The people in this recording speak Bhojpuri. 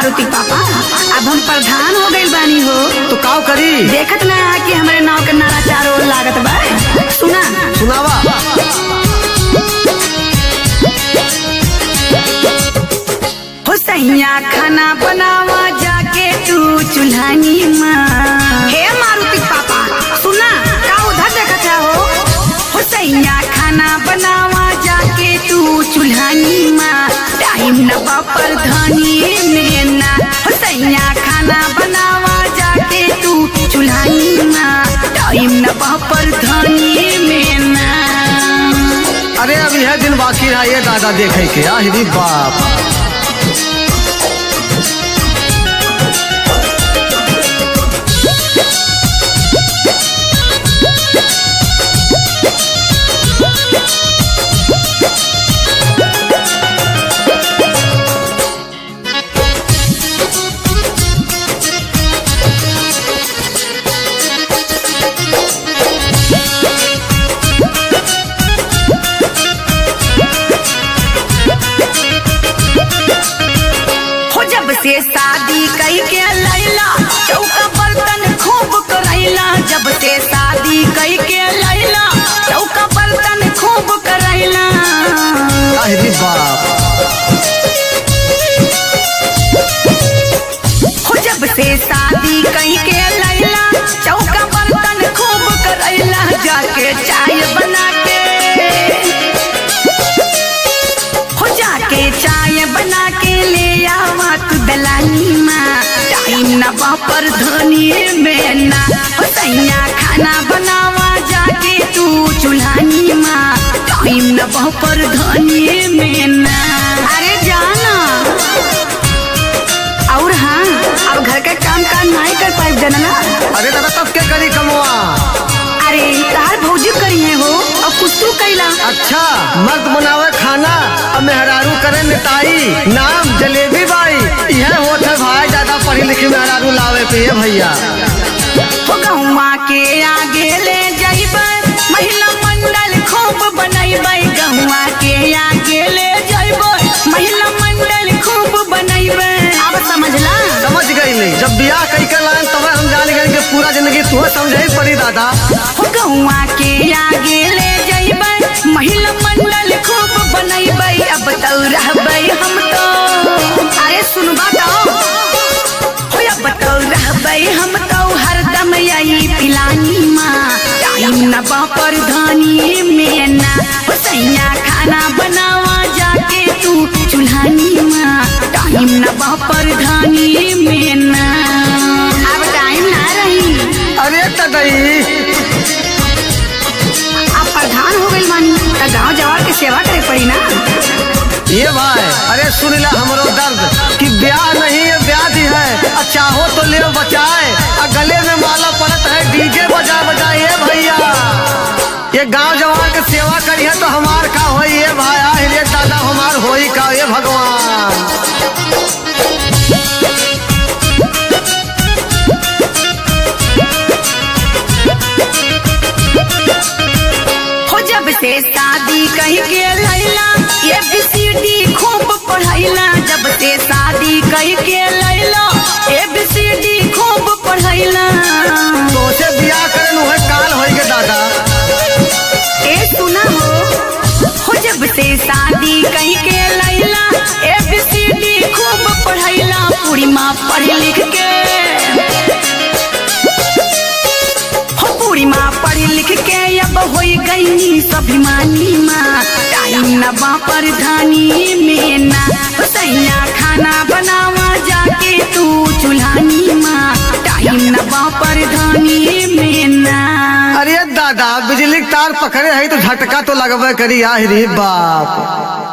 मारुति पापा, अब हम प्रधान हो गए बानी हो तो काव करी। देखत ना कि हमारे नाव के नारा चारों ओर लागत बा। सुना सुनावा। हो सैया खाना बनावा जाके तू चूल्हानी माँ। हे मारुति पापा सुना का उधर देखत हो सैया खाना बनावा जाके तू चूल्हानी माँ। टाइम न बापर धनी में ना हो सैया खाना बनावा जाके तू चूल्हानी माँ। टाइम न बापर धनी में ना। अरे अब यह दिन बाकी रहा ये दादा देखे के आहिरी बाप। से शादी कई के लैला चौका बर्तन खूब करैला। जब से शादी कई के लैला चौका बर्तन खूब करैला। अरे बाप। हो जब से शादी कई के लैला चौका बर्तन खूब करैला। जाके चाय बना के हो जाके चाय बना के ले आवा तू दलानी माँ। टाइम न बापर धनी में ना हो सैया खाना बनावा जाके तू चूल्हानी माँ। टाइम न बापर धनी में ना। अरे जाना और हाँ अब घर के काम नहीं कर पाए जाना। अरे दादा तब क्या करी कमवा। अरे तार भौजी करी है हो अब कुछ तू कैला। अच्छा मर्द बनावे खाना अब मेहरारू करे निताई। नाम जलेबी बाई यह होत है भाई। ज्यादा पढ़ी लिखी मेहरारू लावे पे भैया। हो गहुआ के आगे ले जाइबे महिला मंडल खूब बनैबे। गहुआ के आगे ले जाइबे महिला मंडल खूब बनैबे। अब समझला। समझ गई नहीं। जब बियाह कई कर लान तब हम जान गए कि पूरा जिंदगी तू समझे ही पड़ी दादा। हो गहुआ के आगे ले जाइबे महिला मंडल खूब बनैबे। अब तो रहबे हम तो अरे सुनबा तो हो अब तो रहबे हम तो हरदम यही पिलानी माँ। टाइम न बापर धनी में ना हो सैया खाना बनावा जाके तू चूल्हानी माँ। टाइम न बापर धनी में ना। अब टाइम ना रही। अरे तदई आप प्रधान हो गई मानी तो गाँव जवार के सेवा करे पड़ी ना। ये भाई अरे सुन ला हमरो दर्द कि ब्याह नहीं है व्याधि है। चाहो तो ले बचाए गले में माला पड़त है डीजे बजा बजाए। ये भैया ये गांव जवान के सेवा करी है तो हमार का होई। ये भाई आहिरे दादा हमार होई का। ये भगवान हो जब से शादी कहीं के लैला ABCD खूब पढ़ैला। जब से शादी कहीं के लैला ABCD खूब पढ़ैला। तो से बियाह करे उहे काल होई के दादा। ए सुना हो जब से शादी कहीं के लैला ABCD खूब पढ़ैला। पूरी माँ पढ़ लिख के हो पूरी माँ पढ़ लिख के अब हो गई स्वाभिमानी माँ। टाइम न बापर धनी में ना हो सैया खाना बनावा जाके तू चूल्हानी माँ। टाइम न बापर धनी में ना। अरे दादा बिजली के तार पकड़े है तो झटका तो लगबे करी। आहिरी बाप।